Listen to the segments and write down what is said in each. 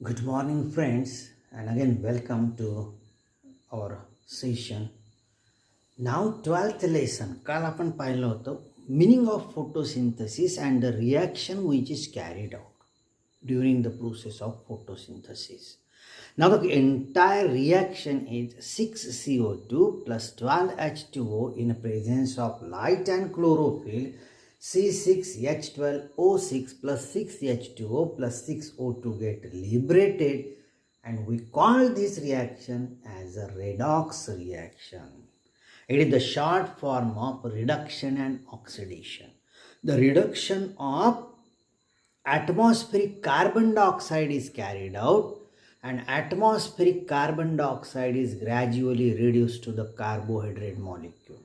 Good morning, friends, and again, welcome to our session. Now, 12th lesson. काल आपण पाहिलं होतं meaning of photosynthesis and the reaction which is carried out during the process of photosynthesis. Now, the entire reaction is 6CO2 plus 12H2O in the presence of light and chlorophyll. C6H12O6 plus 6H2O plus 6O2 get liberated, and we call this reaction as a redox reaction. It is the short form of reduction and oxidation. The reduction of atmospheric carbon dioxide is carried out, and atmospheric carbon dioxide is gradually reduced to the carbohydrate molecule,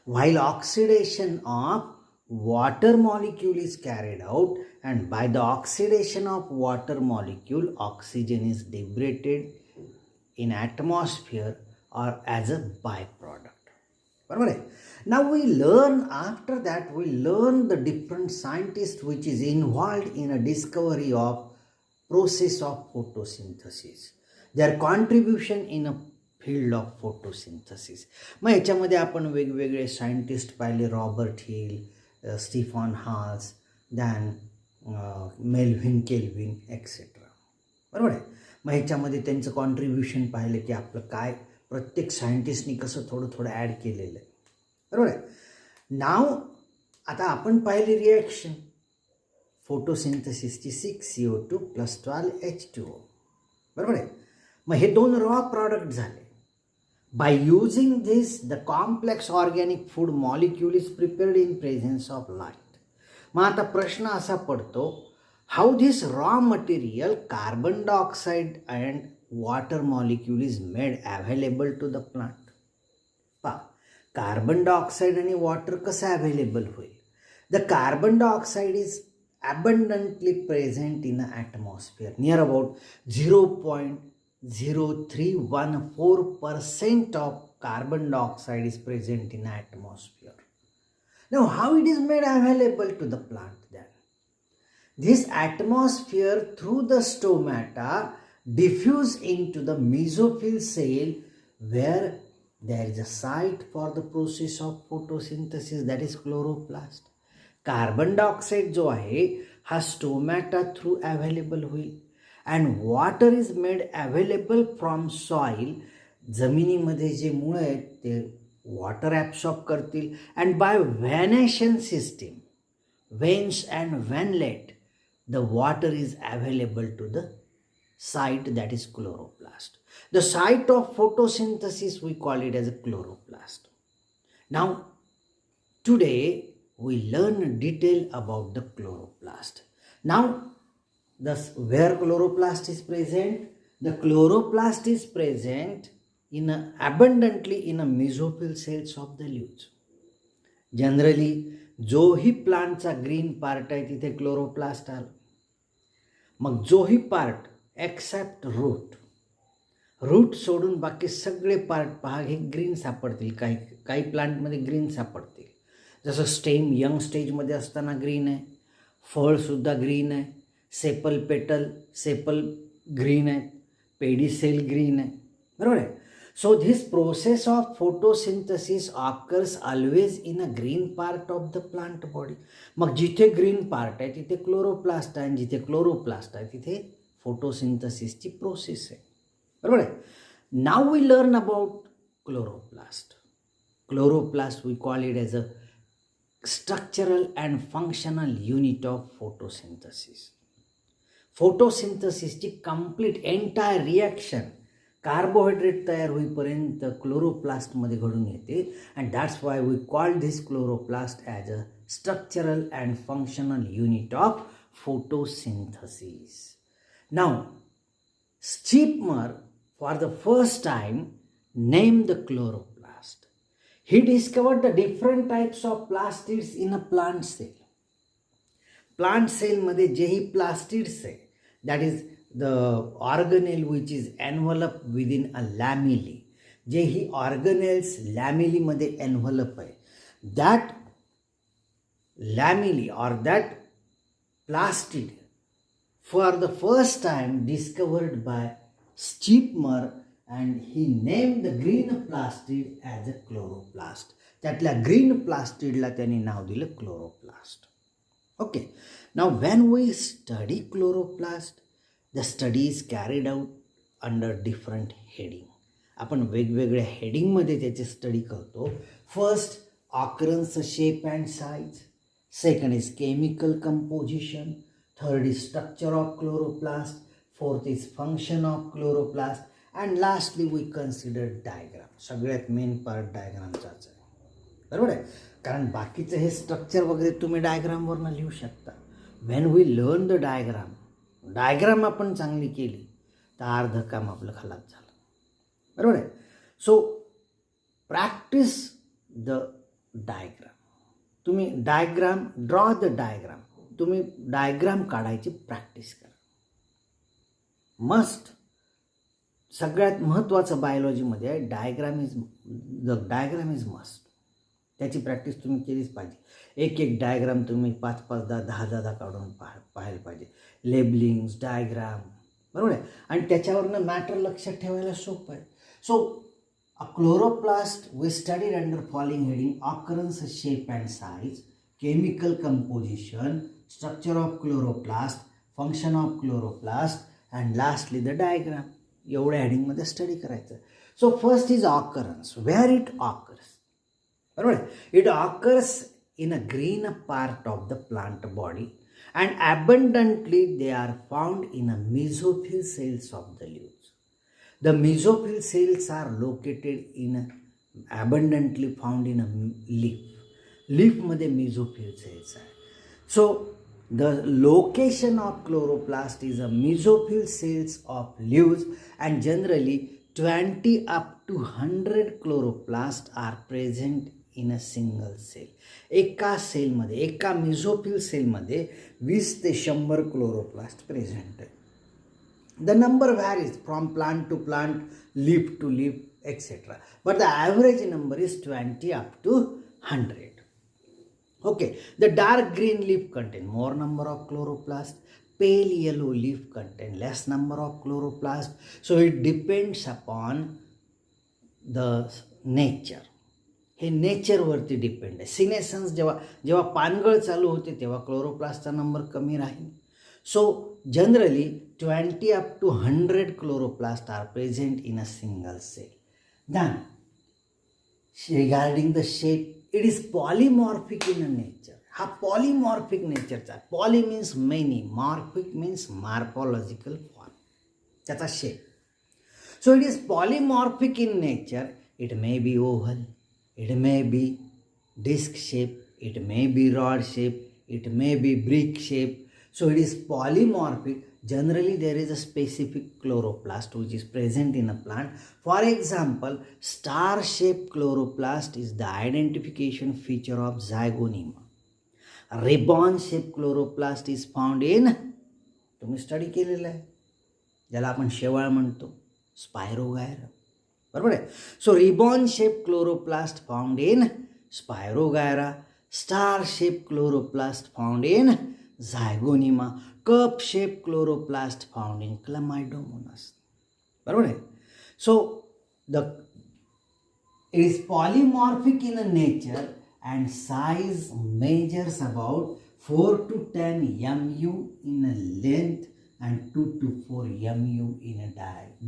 while oxidation of water molecule is carried out, and by the oxidation of water molecule oxygen is liberated in atmosphere or as a byproduct. Now we learn, after that we learn the different scientists which is involved in a discovery of process of photosynthesis, their contribution in a field of photosynthesis. मग याच्यामध्ये आपण वेगवेगळे scientist पाहिले, Robert Hill, Stephen Hales, then Melvin Kelvin etcetera. बरोबर आहे. मग ह्याच्यामध्ये त्यांचं कॉन्ट्रीब्युशन पाहिलं की आपलं काय प्रत्येक सायंटिस्टनी कसं थोडं थोडं ॲड केलेलं आहे. बरोबर आहे. नाव आता आपण पाहिली रिॲक्शन फोटोसिंथसिसची 6CO2 प्लस 12H2O. बरोबर आहे. मग हे दोन रॉ प्रॉडक्ट झाले. By using this, the complex organic food molecule is prepared in presence of light. मग आता प्रश्न असा पडतो, how this raw material carbon dioxide and water molecule is made available to the plant. पहा, carbon dioxide आणि water कसं available होईल? The carbon dioxide is abundantly present in the atmosphere, near about 0.0314% of carbon dioxide is present in the atmosphere. Now, how it is made available to the plant then? This atmosphere through the stomata diffuse into the mesophyll cell, where there is a site for the process of photosynthesis, that is chloroplast. Carbon dioxide जो आहे हा stomata through available होईल, and water is made available from soil. जमिनीमध्ये जे मुळं आहेत ते water absorb करतील, and by venation system, veins and veinlet, the water is available to the site, that is chloroplast. The site of photosynthesis we call it as a chloroplast. Now today we learn detail about the chloroplast. Now where chloroplast is present? The chloroplast is present abundantly in a mesophyll cells of the leaves. Generally जो ही प्लांटचा green part आहे तिथे chloroplast आला. मग जो ही part accept route सोडून बाकी सगळे part पहा हे ग्रीन सापडतील. काही प्लांटमध्ये ग्रीन सापडतील. जसं स्टेम यंग स्टेजमध्ये असताना ग्रीन आहे, फळसुद्धा ग्रीन आहे, सेपल ग्रीन आहेत, पेडिसेल ग्रीन आहे. बरोबर आहे. So this process of photosynthesis occurs always in a green part of the plant body. मग जिथे ग्रीन पार्ट आहे तिथे क्लोरोप्लास्ट आहे, आणि जिथे क्लोरोप्लास्ट आहे तिथे फोटोसिंथसिसची प्रोसेस आहे. बरोबर आहे. Now we learn about chloroplast. Chloroplast we call it as a structural and functional unit of photosynthesis. फोटोसिंथसिसची कंप्लीट एंटायर रिॲक्शन कार्बोहायड्रेट तयार होईपर्यंत क्लोरोप्लास्टमध्ये घडून येते, and that's why we call this chloroplast as a structural and functional unit of photosynthesis. Now, Schippmer for the first time named the chloroplast. He discovered the different types of plastids in a plant cell. Plant cell मध्ये जेही plastids आहे, that is the organelle which is enveloped within a lamellae. जेही organelles lamellae मध्ये envelop आहे, that lamellae or that plastid for the first time discovered by Schippmer, and he named the green plastid as a chloroplast. त्यातल्या green प्लास्टिडला त्यांनी नाव दिलं chloroplast. Okay, नाव when we study chloroplast, the study is carried out under different heading. आपण वेगवेगळ्या हेडिंगमध्ये त्याचे स्टडी करतो. First, occurrence, shape and size. Second is chemical composition. Third is structure of chloroplast. Fourth is function of chloroplast. And lastly we consider diagram. सगळ्यात main part डायग्रामचाच आहे, बरोबर आहे. कारण बाकीचं हे स्ट्रक्चर वगैरे तुम्ही डायग्रामवरनं लिहू शकता. When we learn the diagram आपण चांगली केली तर अर्ध काम आपलं खलास झालं, बरोबर आहे. So practice the diagram. तुम्ही डायग्राम, ड्रॉ द डायग्राम. तुम्ही डायग्राम काढायची प्रॅक्टिस करा. मस्ट. सगळ्यात महत्त्वाचं बायोलॉजीमध्ये आहे डायग्राम इज मस्ट. त्याची प्रॅक्टिस तुम्ही केलीच पाहिजे. एक एक डायग्राम तुम्ही 5-5, 10-10 काढून पाहायला पाहिजे. लेबलिंग्स, डायग्राम, बरोबर आहे. आणि त्याच्यावरनं मॅटर लक्षात ठेवायला सोपं आहे. So a chloroplast we studied under following heading: occurrence, shape and size, chemical composition, structure of chloroplast, function of chloroplast and lastly the diagram. एवढ्या हेडिंगमध्ये स्टडी करायचं. So first is occurrence. Where it occurs, बरोबर आहे. It occurs in a green part of the plant body, and abundantly they are found in a mesophyll cells of the leaves. The mesophyll cells are located abundantly found in a leaf. Leaf मध्ये mesophyll cells आहे. So the location of chloroplast is a mesophyll cells of leaves, and generally 20 up to 100 chloroplasts are present in a single cell. एका सेलमध्ये, एका mesophyll सेलमध्ये 20 ते 100 chloroplast present आहे. The number varies from plant to plant, leaf to leaf, etcetera, but the average number is 20 up to 100. Okay. The dark green leaf contain more number of chloroplast. Pale yellow leaf contain less number of chloroplast. So it depends upon the nature. हे नेचरवरती depend आहे. Senescence जेव्हा पानगळ चालू होते तेव्हा क्लोरोप्लास्टचा number कमी राहील. So generally 20 up to 100 chloroplast are present in a single cell. Then regarding the shape, it is polymorphic in a nature. हा पॉलिमॉर्फिक नेचरचा. Poly means many, morphic means morphological form, त्याचा shape. So it is polymorphic in nature. It may be oval, it may be disc shape, it may be rod shape, it may be brick shape. So it is polymorphic. Generally there is a specific chloroplast which is present in a plant. For example, star shaped chloroplast is the identification feature of Zygonema. Ribbon shaped chloroplast is found in, तुम्ही study केलेलं आहे, ज्याला आपण शेवाळ म्हणतो, spirogyra, बरोबर आहे. So ribbon shape chloroplast found in spirogyra. Star shape chloroplast found in zygnema. Cup shape chloroplast found in chlamydomonas, बरोबर आहे. So it is polymorphic in nature and size measures about 4 to 10 mu in length and 2 to 4 mu in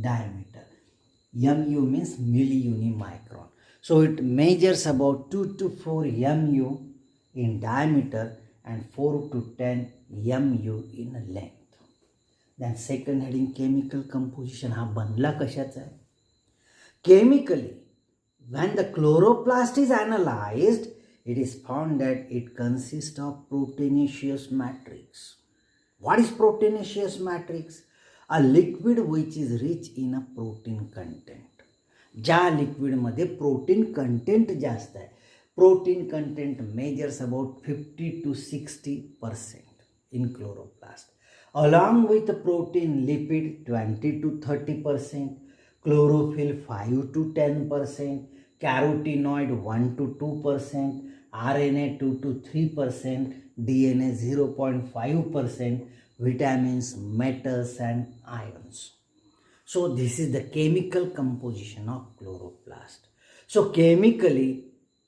diameter. Mu means milli-uni-micron. So it measures about 2 to 4 mu in diameter and 4 to 10 mu in length. Then second heading, chemical composition. हा बनला कशाचा आहे? Chemically, when the chloroplast is analyzed, it is found that it consists of proteinaceous matrix. What is proteinaceous matrix? A liquid which is rich in a protein content. ज्या लिक्विडमध्ये protein content जास्त आहे. Protein content measures about 50 to 60% in chloroplast. Along with protein, lipid 20 to 30%, chlorophyll 5 to 10%, carotenoid 1 to 2%, RNA 2 to 3%, DNA 0.5%, vitamins, metals and ions. So this is the chemical composition of chloroplast. So chemically,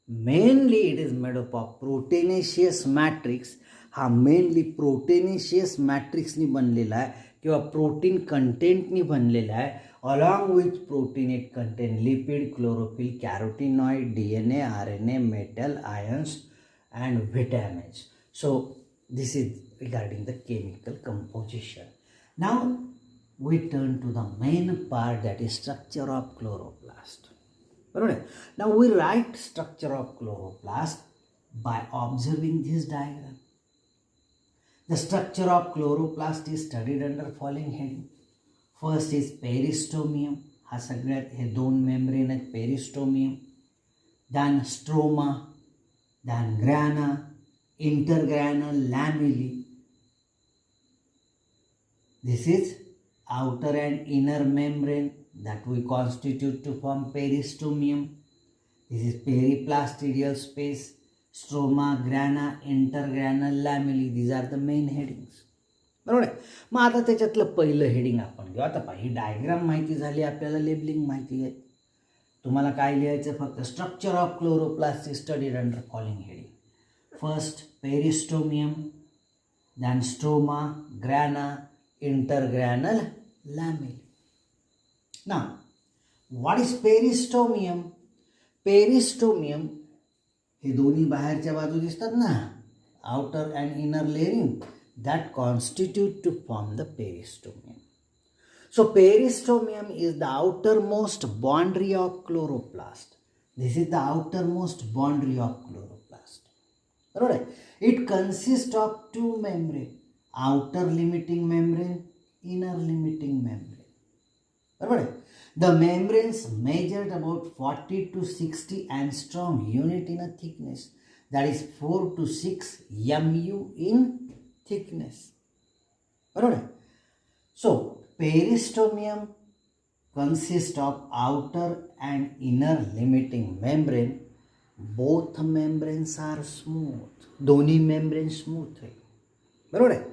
mainly it is made up of proteinaceous matrix. हा mainly proteinaceous मॅट्रिक्सनी बनलेला आहे किंवा protein कंटेंटनी बनलेला आहे. Along with protein it contain lipid, chlorophyll, carotenoid, DNA, RNA, metal, ions and vitamins. So this is regarding the chemical composition. Now we turn to the main part, that is structure of chloroplast. Now we write structure of chloroplast by observing this diagram. The structure of chloroplast is studied under following heading. First is peristomium. हा सगळ्यात हे दोन membrane आहेत, peristomium. Then stroma, then grana, intergranal lamellae. This is outer and inner membrane that we constitute to form peristomium. This is periplastidial space. Stroma, grana, intergranal lamellae. These are the main headings. बरोबर आहे. मग आता त्याच्यातलं पहिलं heading आपण घेऊ. आता ही diagram माहिती झाली, आपल्याला लेबलिंग माहिती आहे. तुम्हाला काय लिहायचं, फक्त structure of chloroplast is studied under following heading. First peristomium, then stroma, grana, intergranal lamellae. Now, what is peristomium? Peristomium हे दोन्ही बाहेरच्या बाजू दिसतात ना, outer and inner layering, that constitute to form the peristomium. So peristomium is the outermost boundary of chloroplast. This is the outermost boundary of chloroplast. Alright. It consists of two membrane, outer limiting membrane, inner limiting membrane. Alright. The membranes measured about 40 to 60 angstrom unit in a thickness, that is 4 to 6 mu in thickness. Alright. So peristomium consists of outer and inner limiting membrane. Both membranes are smooth. दोन्ही membrane smooth है. बरोबर है.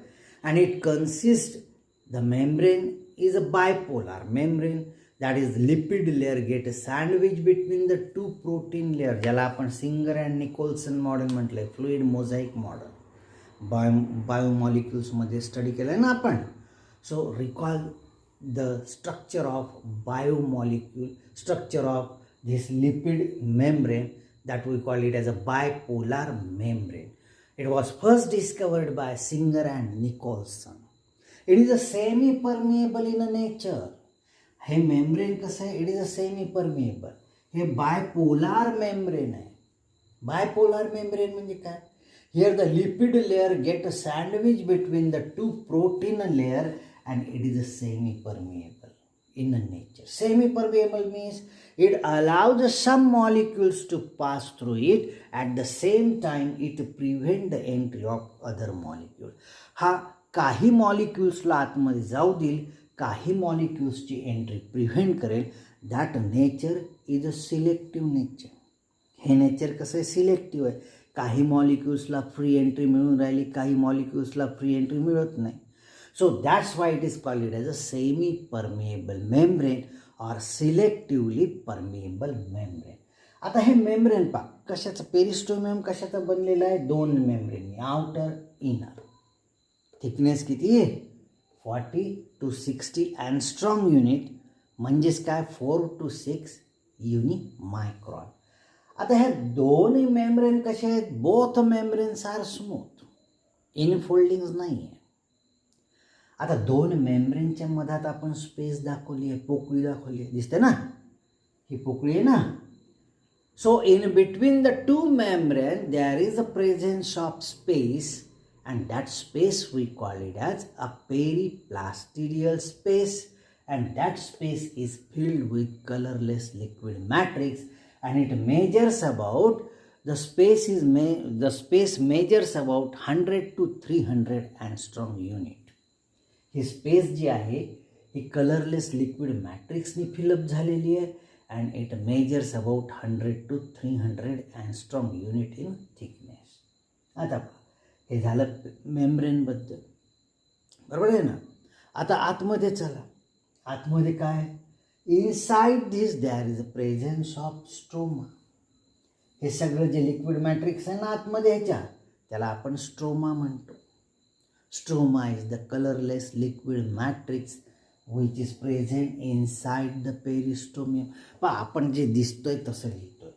And it consists, the membrane is a bipolar membrane, that is lipid layer get sandwich between the two protein layer, ज्याला आपण singer and Nicholson model म्हटलंय, fluid mosaic model. Biomolecules मध्ये study केलं ना आपण. So recall the structure of biomolecule, structure of this lipid membrane, that we call it as a bipolar membrane. It was first discovered by Singer and Nicholson. It is a semi-permeable in nature. हे membrane कसं आहे, it is a semi permeable. हे bipolar membrane आहे. Bipolar membrane म्हणजे काय, here the lipid layer get a sandwich between the to protein layer and it is a semi permeable in nature. Semi permeable means it allows some molecules to pass through it, at the same time it prevent the entry of other molecule. हा काही मॉलिक्युल्सला आतमध्ये जाऊ देईल, काही मॉलिक्युल्सची entry prevent करेल. That nature is a selective nature. हे nature कसं आहे, सिलेक्टिव्ह आहे. काही मॉलिक्युल्सला फ्री एंट्री मिळून राहिली, काही मॉलिक्युल्सला फ्री एंट्री मिळत नाही. So that's why it is called as a semi permeable membrane और सिलेक्टिवली परमिएबल मेम्ब्रेन. आता हे मेम्ब्रेन पहा कशाचं, पेरिस्टोमियम कशाचं बनलेलं आहे, दोन मेम्ब्रेन, आउटर इनर. थिकनेस किती आहे, 40 to 60 angstrom युनिट, म्हणजेच काय 4 to 6 युनि मायक्रॉन. आता ह्या दोन्ही मेम्ब्रेन कसे आहेत, both membranes are smooth, infoldings नाही आहे. आता दोन मेम्ब्रेनच्या मधात आपण स्पेस दाखवली आहे, पोकळी दाखवली आहे, दिसते ना, ही पोकळी आहे ना. So in between the two membrane there is a presence of space, and that space we call it as a periplastidial space, and that space is filled with colorless liquid matrix, and it measures about, the space measures about 100 to 300 angstrom unit. ही space जी आहे ही colourless liquid मॅट्रिक्सनी fill up झालेली आहे, and it measures about 100 to 300 angstrom unit in thickness. आता हे झालं मेम्ब्रेनबद्दल. बरोबर आहे ना. आता आतमध्ये चला, आतमध्ये काय, inside this there is a presence of stroma. हे सगळं जे लिक्विड मॅट्रिक्स आहे ना आतमध्ये ह्याच्या, त्याला आपण स्ट्रोमा म्हणतो. Stroma is the colourless liquid matrix which is present inside the peristomium. पहा आपण जे दिसतोय तसं लिहितोय.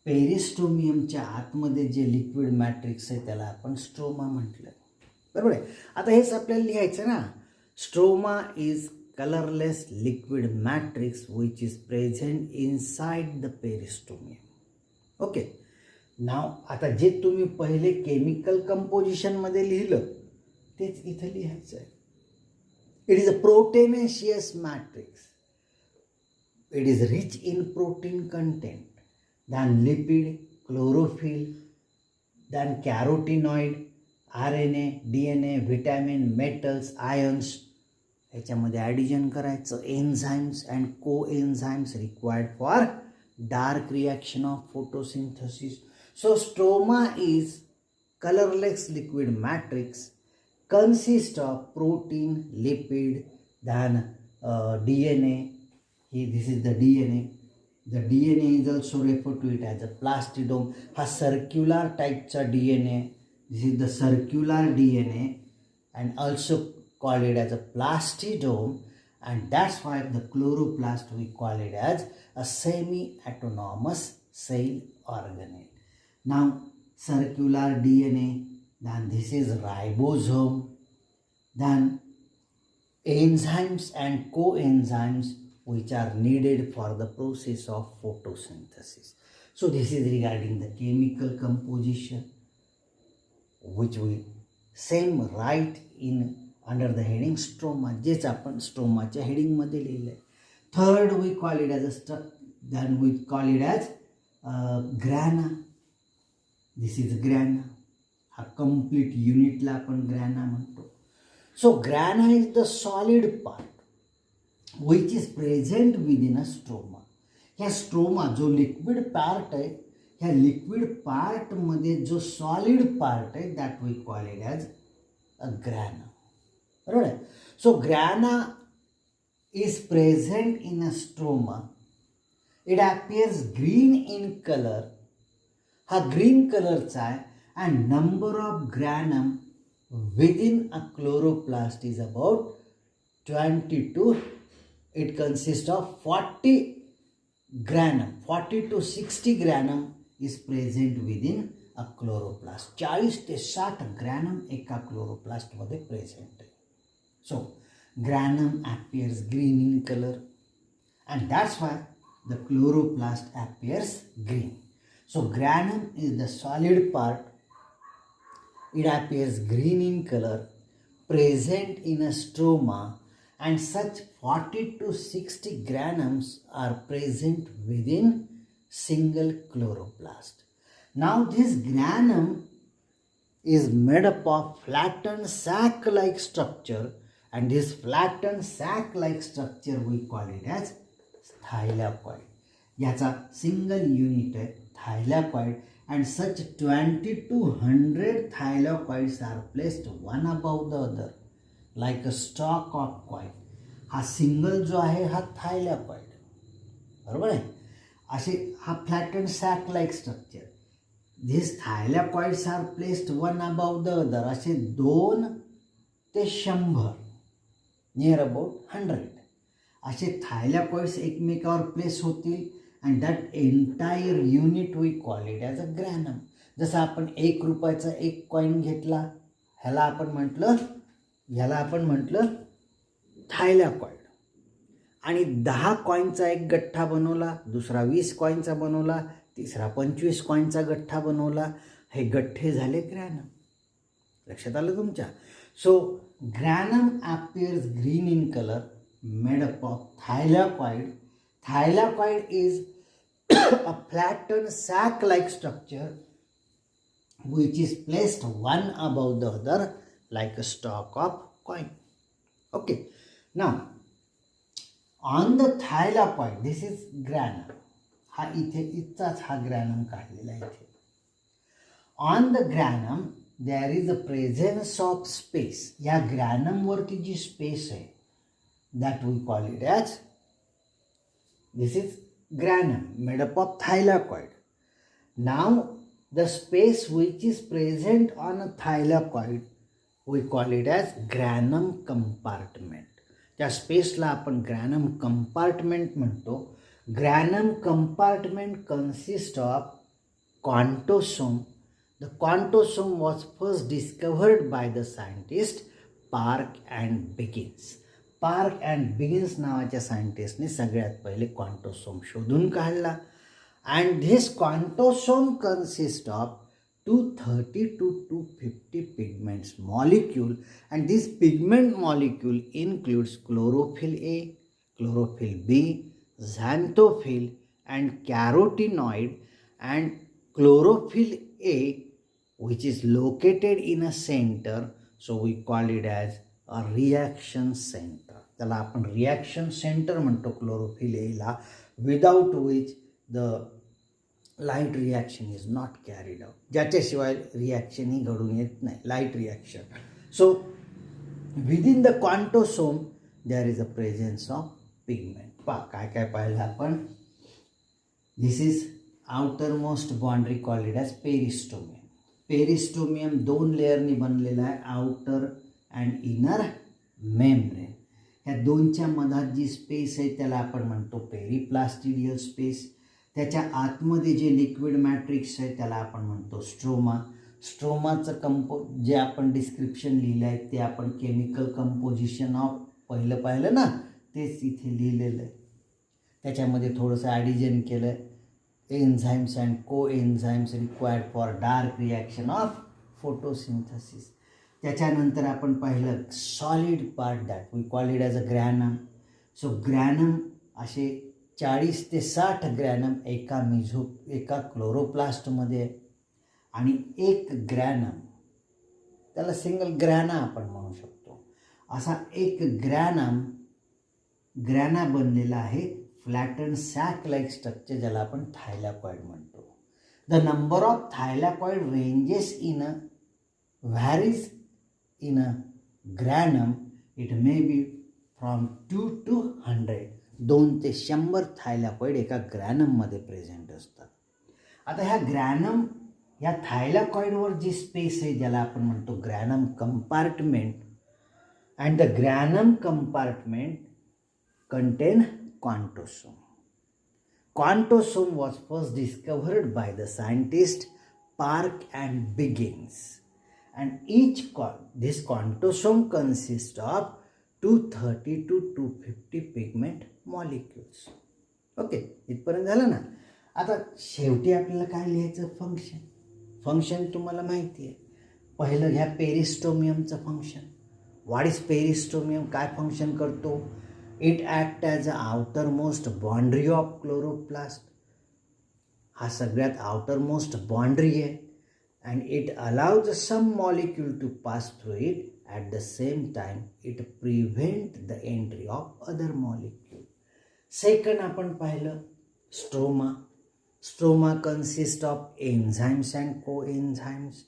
पेरिस्टोमियमच्या आतमध्ये जे लिक्विड मॅट्रिक्स आहे त्याला आपण स्ट्रोमा म्हटलं. बरोबर आहे. आता हेच आपल्याला लिहायचं ना. Stroma is colourless liquid matrix which is present inside the peristomium. Okay. Now आता जे तुम्ही पहिले केमिकल कंपोजिशनमध्ये लिहिलं तेच इथं लिहायचं आहे. It is a proteinaceous matrix. It is rich in protein content then lipid, chlorophyll, then carotenoid, RNA, DNA, vitamin, metals, ions. ह्याच्यामध्ये ॲडिशन करायचं एन्झाईम्स अँड को enzymes required for dark reaction of photosynthesis. So stroma is colorless liquid matrix consist of protein, lipid, then DNA. This is the DNA. The DNA is also referred to it as a plastidome. हा circular typeचा DNA. This is the circular DNA and also called it as a plastidome, and that's why the chloroplast we call it as a semi-autonomous cell organelle. Now circular DNA, then this is ribosome, then enzymes and coenzymes which are needed for the process of photosynthesis. So this is regarding the chemical composition which we same write in under the heading stroma. जेच आपण स्ट्रोमाच्या heading मध्ये लिहिलंय. Third we call it as a then we call it as grana. This is grana. हा complete युनिटला आपण grana म्हणतो. So grana is the solid part which is present within a stroma. ह्या stroma जो liquid part आहे, ह्या liquid पार्टमध्ये जो सॉलिड पार्ट आहे that we call it as a grana. बरोबर आहे. So grana is present in a stroma. It appears green in colour. हा ग्रीन कलरचा आहे. And number of granum within a chloroplast is about 22. It consist of 40 granum. 40 to 60 granum is present within a chloroplast. 40 ते 60 granum एका क्लोरोप्लास्टमध्ये present आहे. So granum appears green in colour and that's why the chloroplast appears green. So granum is the solid part. It appears green in color, present in a stroma, and such 40 to 60 granums are present within single chloroplast. Now this granum is made up of flattened sac-like structure, and this flattened sac-like structure we call it as thylakoid. याचा single unit आहे thylakoid, and such 20 to 100 thylakoids are placed one above the other like a stalk of coin. हा single जो आहे हा thylakoid. बरोबर आहे. असे हा flatten sac like structure. This thylakoids are placed one above the other. असे 2 ते 100 नियर अबाउट 100 असे thylakoids एकमेकावर प्लेस होतील. And that entire unit we call it as a granum. जसं आपण 1 रुपयाचा एक कॉईन घेतला, ह्याला आपण म्हटलं थायलॅकॉइड. आणि 10 कॉईनचा एक गठ्ठा बनवला, दुसरा 20 कॉईनचा बनवला, तिसरा 25 कॉईनचा गठ्ठा बनवला. हे गठ्ठे झाले ग्रॅनम. लक्षात आलं तुमच्या. So granum appears green in colour, made up of thylakoid. Thylakoid is a flattened sac-like structure which is placed one above the other like a stalk of coin. Okay. Now, on the thylakoid, this is granum. हा इथेच हा ग्रॅनम काढलेला आहे इथे. On the granum, there is a presence of space. या ग्रॅनम वरती जी space आहे, that we call it as, this is granum made up of thylakoid. Now the space which is present on a thylakoid, we call it as granum compartment. त्या स्पेसला आपण granum compartment म्हणतो. Granum compartment consist of quantosome. The quantosome was first discovered by the scientist Park and Biggins. Park and begins नावाच्या सायंटिस्टने सगळ्यात पहिले quantosome शोधून काढला. And this quantosome consist of 230 to 250 pigments molecule, and this pigment molecule includes chlorophyll A, chlorophyll B, xanthophyll and carotenoid, and chlorophyll A which is located in a center, so we call it as a reaction center. त्याला आपण reaction centre म्हणतो chlorophyll एला, without which the light reaction is not carried out. ज्याच्याशिवाय reaction ही घडून येत नाही, light reaction. So within the quantosome there is a presence of pigment. काय काय पाहिलं आपण. This is outer most boundary called as peristomium. Peristomium 2 लेअरनी बनलेला आहे, आउटर अँड इनर मेम्ब्रेन. ह्या दोनच्या मधात जी स्पेस आहे त्याला आपण म्हणतो पेरिप्लास्टिडियल स्पेस. त्याच्या आतमध्ये जे लिक्विड मॅट्रिक्स आहे त्याला आपण म्हणतो स्ट्रोमा. स्ट्रोमाचं जे आपण डिस्क्रिप्शन लिहिलं आहे ते आपण केमिकल कंपोजिशन ऑफ पाहिलं ना, तेच इथे लिहिलेलं आहे. त्याच्यामध्ये थोडंसं ॲडिजन केलं आहे. एन्झाईम्स अँड को enzymes required for dark reaction of photosynthesis. त्याच्यानंतर आपण पाहिलं solid part that we call it as a granum. So granum असे 40 ते 60 ग्रॅनम एका क्लोरोप्लास्टमध्ये आहे. आणि एक ग्रॅनम, त्याला सिंगल ग्रॅना आपण म्हणू शकतो, असा एक ग्रॅना बनलेला आहे फ्लॅटन सॅक लाईक स्ट्रक्चर, ज्याला आपण थायलॅकॉइड म्हणतो. The number of thylakoid ranges varies in a granum. It may be from 2 to 100. 2 ते 100 थायलॅकॉइड एका ग्रॅनममध्ये प्रेझेंट असतात. आता ह्या थायलॅकॉइडवर जी स्पेस आहे ज्याला आपण म्हणतो granum compartment, and the granum compartment contain quantosome. Quantosome was first discovered by the scientist Park and Biggins, and this quantosome consists of 230 to 250 pigment molecules. Okay, इथपर्यंत झालं ना. आता शेवटी आपल्याला काय लिहायचं, फंक्शन तुम्हाला माहिती आहे. पहिलं घ्या पेरिस्टोमियमचं फंक्शन. व्हॉट इज पेरिस्टोमियम, काय फंक्शन करतो. It act as a outer most boundary of chloroplast. हा सगळ्यात आउटर मोस्ट बाउंड्री आहे. And it allows some molecule to pass through it. At the same time it prevent the entry of other molecule. Second आपण पाहिलं stroma. Stroma consist of enzymes and को enzymes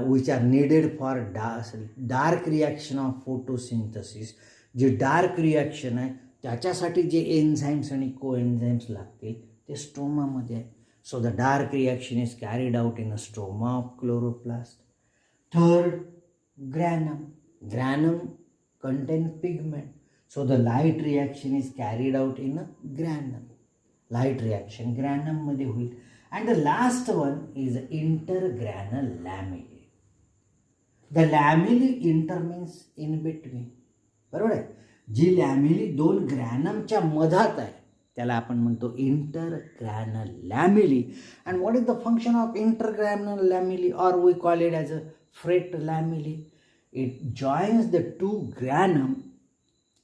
which are needed for dark reaction of photosynthesis. जे dark reaction आहे त्याच्यासाठी जे enzymes आणि को enzymes लागतील ते स्ट्रोमामध्ये आहे. So the dark reaction is carried out in a stroma of chloroplast. Third granum contain pigment. So the light reaction is carried out in a granum. Light reaction ग्रॅनममध्ये होईल. And the last one is intergranal lamellae. The lamellae inter means in between. बरोबर आहे. जी लॅमिली 2 ग्रॅनमच्या मधात आहे त्याला आपण म्हणतो intergranal lamellae. And what is the function of intergranal lamellae, or we call it as a fret lamellae. It joins the 2 granum.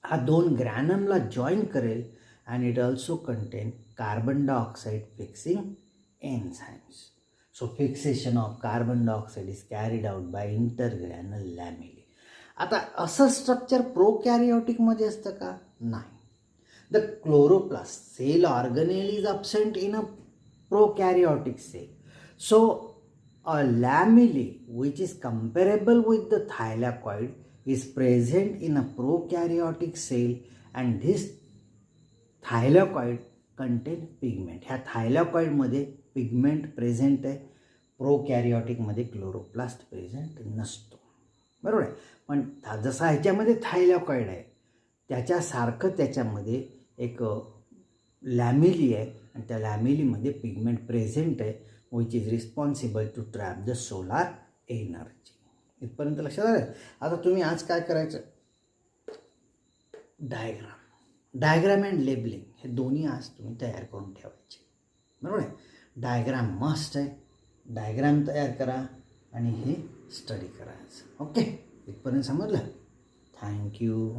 हा 2 ग्रॅनमला join करेल. And it also contain carbon dioxide fixing enzymes. So fixation of carbon dioxide is carried out by intergranal lamellae. आता असं structure प्रोकॅरिओटिकमध्ये असतं का? नाही. The chloroplast cell organelle is absent in a prokaryotic cell. So a lamella which is comparable with the thylakoid is present in a prokaryotic cell, and this thylakoid contain pigment. ह्या थायलॉकॉइडमध्ये pigment present आहे, प्रोकॅरियोटिकमध्ये chloroplast present नसतो. बरोबर आहे. पण जसा ह्याच्यामध्ये थायलॉकॉइड आहे त्याच्यासारखं त्याच्यामध्ये एक लॅमिली आहे, आणि त्या लॅमिलीमध्ये पिगमेंट प्रेझेंट आहे which is responsible to trap the solar energy. इथपर्यंत लक्षात आलं. आता तुम्ही आज काय करायचं, डायग्राम अँड लेबलिंग हे दोन्ही आज तुम्ही तयार करून ठेवायचे. बरोबर आहे. डायग्राम मस्ट आहे, डायग्राम तयार करा आणि हे स्टडी करायचं. ओके, इथपर्यंत समजलं. थँक्यू.